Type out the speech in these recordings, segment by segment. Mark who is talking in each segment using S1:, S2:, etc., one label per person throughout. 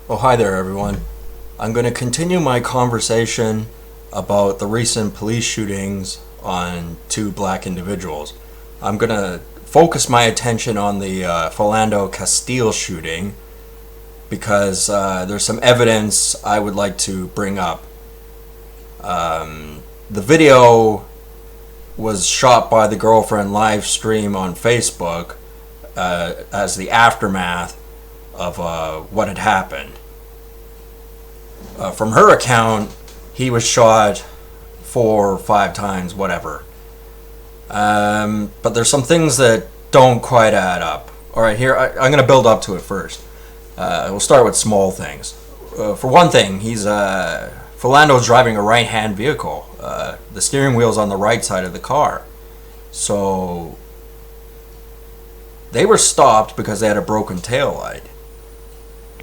S1: Oh, hi there, everyone. I'm going to continue my conversation about the recent police shootings on two black individuals. I'm going to focus my attention on the Philando Castile shooting because there's some evidence I would like to bring up. The video was shot by the girlfriend live stream on Facebook as the aftermath of what had happened. From her account, he was shot 4 or 5 times, whatever. But there's some things that don't quite add up. Alright, here, I'm going to build up to it first. We'll start with small things. For one thing, Philando's driving a right-hand vehicle. The steering wheel's on the right side of the car. So, they were stopped because they had a broken taillight.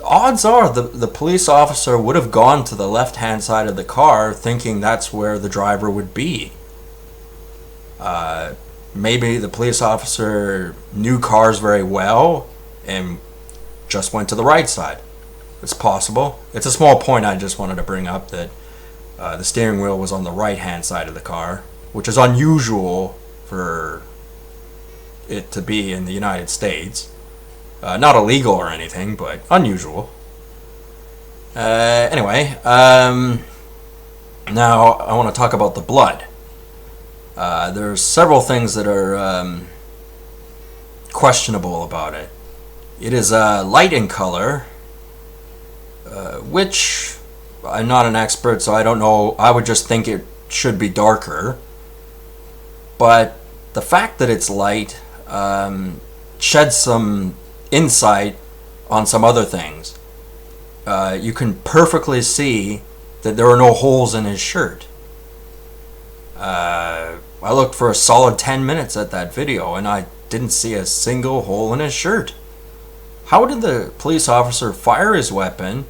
S1: Odds are the police officer would have gone to the left-hand side of the car thinking that's where the driver would be. Maybe the police officer knew cars very well and just went to the right side. It's possible. It's a small point I just wanted to bring up, that the steering wheel was on the right-hand side of the car, which is unusual for it to be in the United States. Not illegal or anything, but unusual. Anyway, now I want to talk about the blood. There's several things that are questionable about it. It is light in color, which I'm not an expert, so I don't know. I would just think it should be darker. But the fact that it's light sheds some insight on some other things. You can perfectly see that there are no holes in his shirt. I looked for a solid 10 minutes at that video and I didn't see a single hole in his shirt. How did the police officer fire his weapon,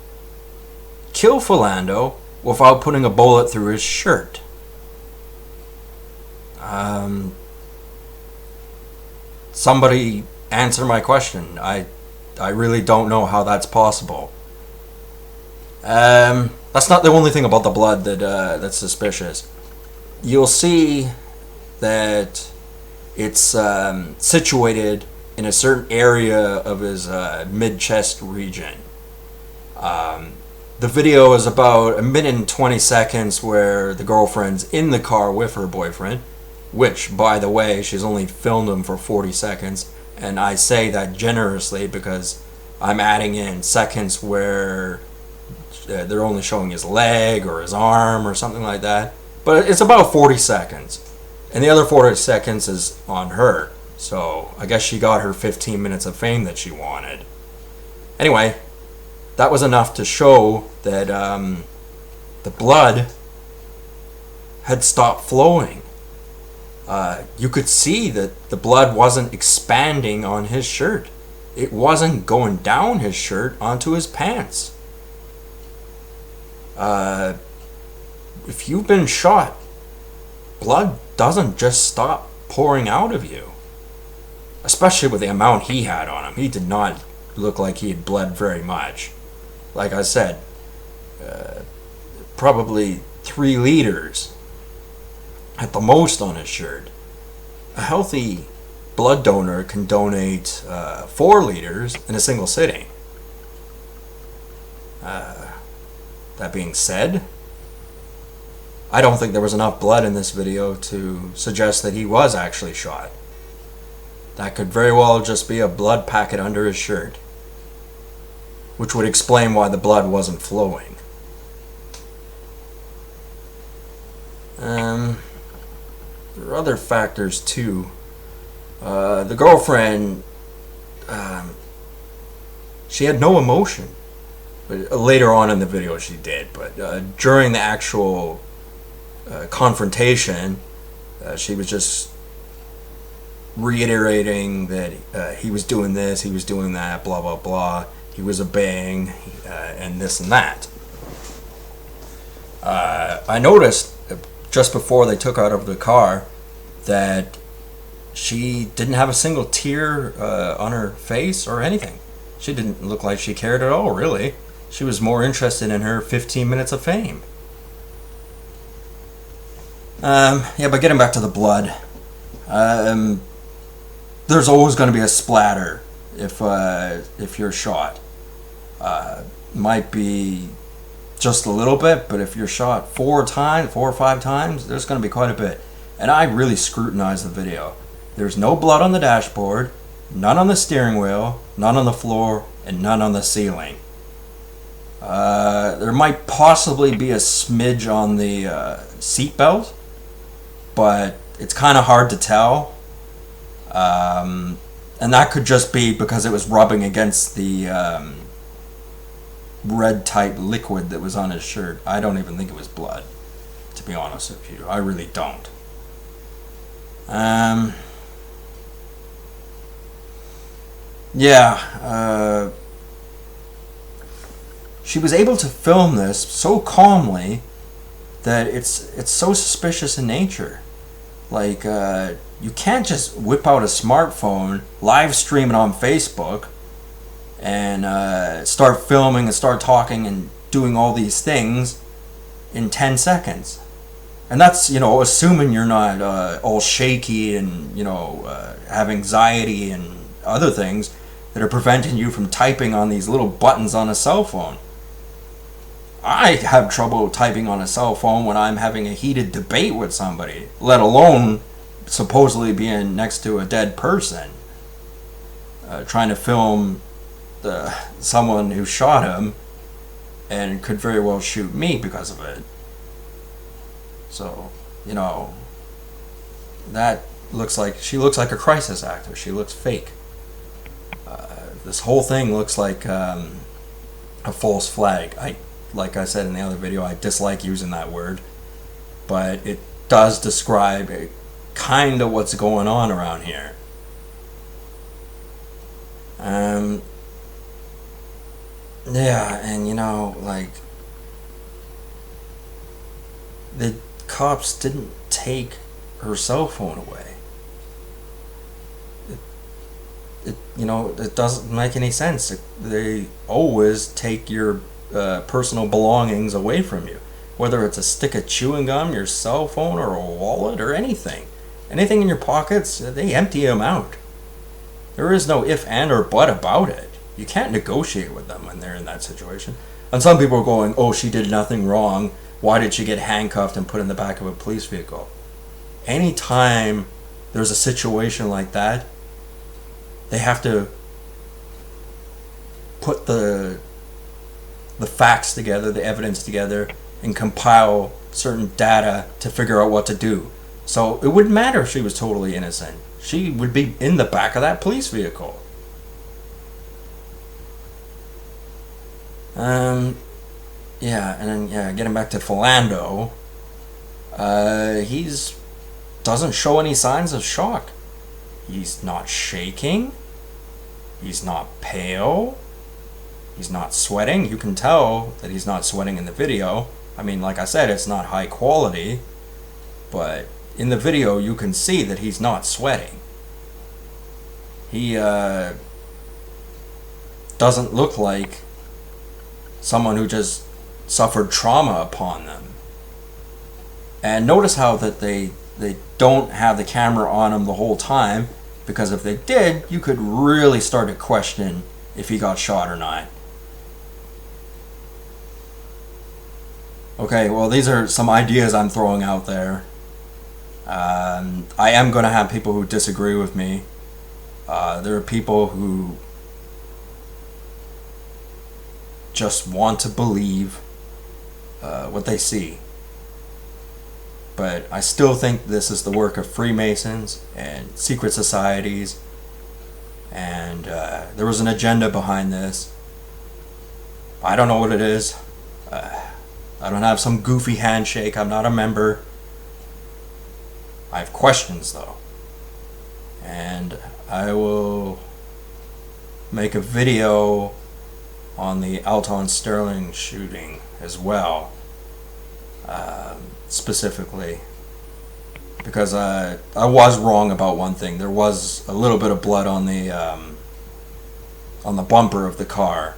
S1: kill Philando, without putting a bullet through his shirt? Somebody answer my question. I really don't know how that's possible. That's not the only thing about the blood that's suspicious. You'll see that it's situated in a certain area of his mid-chest region. The video is about 1 minute and 20 seconds where the girlfriend's in the car with her boyfriend, which, by the way, she's only filmed him for 40 seconds. And I say that generously because I'm adding in seconds where they're only showing his leg or his arm or something like that. But it's about 40 seconds. And the other 40 seconds is on her. So I guess she got her 15 minutes of fame that she wanted. Anyway, that was enough to show that the blood had stopped flowing. You could see that the blood wasn't expanding on his shirt. It wasn't going down his shirt onto his pants. If you've been shot, blood doesn't just stop pouring out of you. Especially with the amount he had on him. He did not look like he had bled very much. Like I said, probably 3 liters at the most on his shirt. A healthy blood donor can donate 4 liters in a single sitting. That being said, I don't think there was enough blood in this video to suggest that he was actually shot. That could very well just be a blood packet under his shirt, which would explain why the blood wasn't flowing. There are other factors too. The girlfriend, she had no emotion. But later on in the video she did. But during the actual confrontation, she was just reiterating that he was doing this, he was doing that, blah, blah, blah. He was obeying, and this and that. I noticed just before they took out of the car that she didn't have a single tear on her face or anything. She didn't look like she cared at all, really. She was more interested in her 15 minutes of fame. Yeah, but getting back to the blood, there's always going to be a splatter if you're shot. Might be just a little bit, but if you're shot 4 or 5 times, there's going to be quite a bit. And I really scrutinized the video. There's no blood on the dashboard, none on the steering wheel, none on the floor, and none on the ceiling. There might possibly be a smidge on the seat belt, but it's kind of hard to tell. And that could just be because it was rubbing against the red type liquid that was on his shirt. I don't even think it was blood, to be honest with you. I really don't. Yeah, she was able to film this so calmly that it's so suspicious in nature. Like, you can't just whip out a smartphone, live stream it on Facebook, and start filming and start talking and doing all these things in 10 seconds. And that's, assuming you're not all shaky and, have anxiety and other things that are preventing you from typing on these little buttons on a cell phone. I have trouble typing on a cell phone when I'm having a heated debate with somebody, let alone supposedly being next to a dead person, trying to film someone who shot him and could very well shoot me because of it. So, that she looks like a crisis actor. She looks fake. This whole thing looks like a false flag. Like I said in the other video, I dislike using that word, but it does describe kind of what's going on around here. Yeah, and the cops didn't take her cell phone away. It doesn't make any sense. They always take your personal belongings away from you, whether it's a stick of chewing gum, your cell phone, or a wallet, or anything in your pockets. They empty them out. There is no if, and, or but about it. You can't negotiate with them when they're in that situation. And some people are going, oh, she did nothing wrong, why did she get handcuffed and put in the back of a police vehicle? Anytime there's a situation like that, they have to put the facts together, the evidence together, and compile certain data to figure out what to do. So it wouldn't matter if she was totally innocent. She would be in the back of that police vehicle. Getting back to Philando, he's doesn't show any signs of shock. He's not shaking. He's not pale. He's not sweating. You can tell that he's not sweating in the video. I mean, like I said, it's not high quality, but in the video you can see that he's not sweating. He doesn't look like someone who just suffered trauma upon them. And notice how that they don't have the camera on him the whole time, because if they did, you could really start to question if he got shot or not. Okay, well, these are some ideas I'm throwing out there. I am going to have people who disagree with me. There are people who just want to believe what they see. But I still think this is the work of Freemasons and secret societies, and there was an agenda behind this. I don't know what it is. I don't have some goofy handshake. I'm not a member. I have questions, though. And I will make a video on the Alton Sterling shooting as well, specifically, because I was wrong about one thing. There was a little bit of blood on the bumper of the car.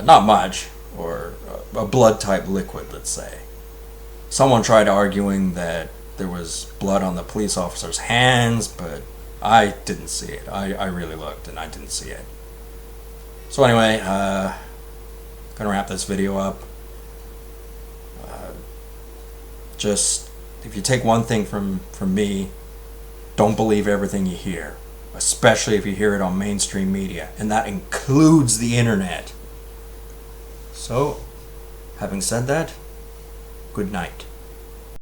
S1: not much, or a blood type liquid, let's say. Someone tried arguing that there was blood on the police officer's hands, but I didn't see it. I really looked and I didn't see it. So anyway, gonna wrap this video up. Just, if you take one thing from me, don't believe everything you hear, especially if you hear it on mainstream media, and that includes the internet. So, having said that, good night.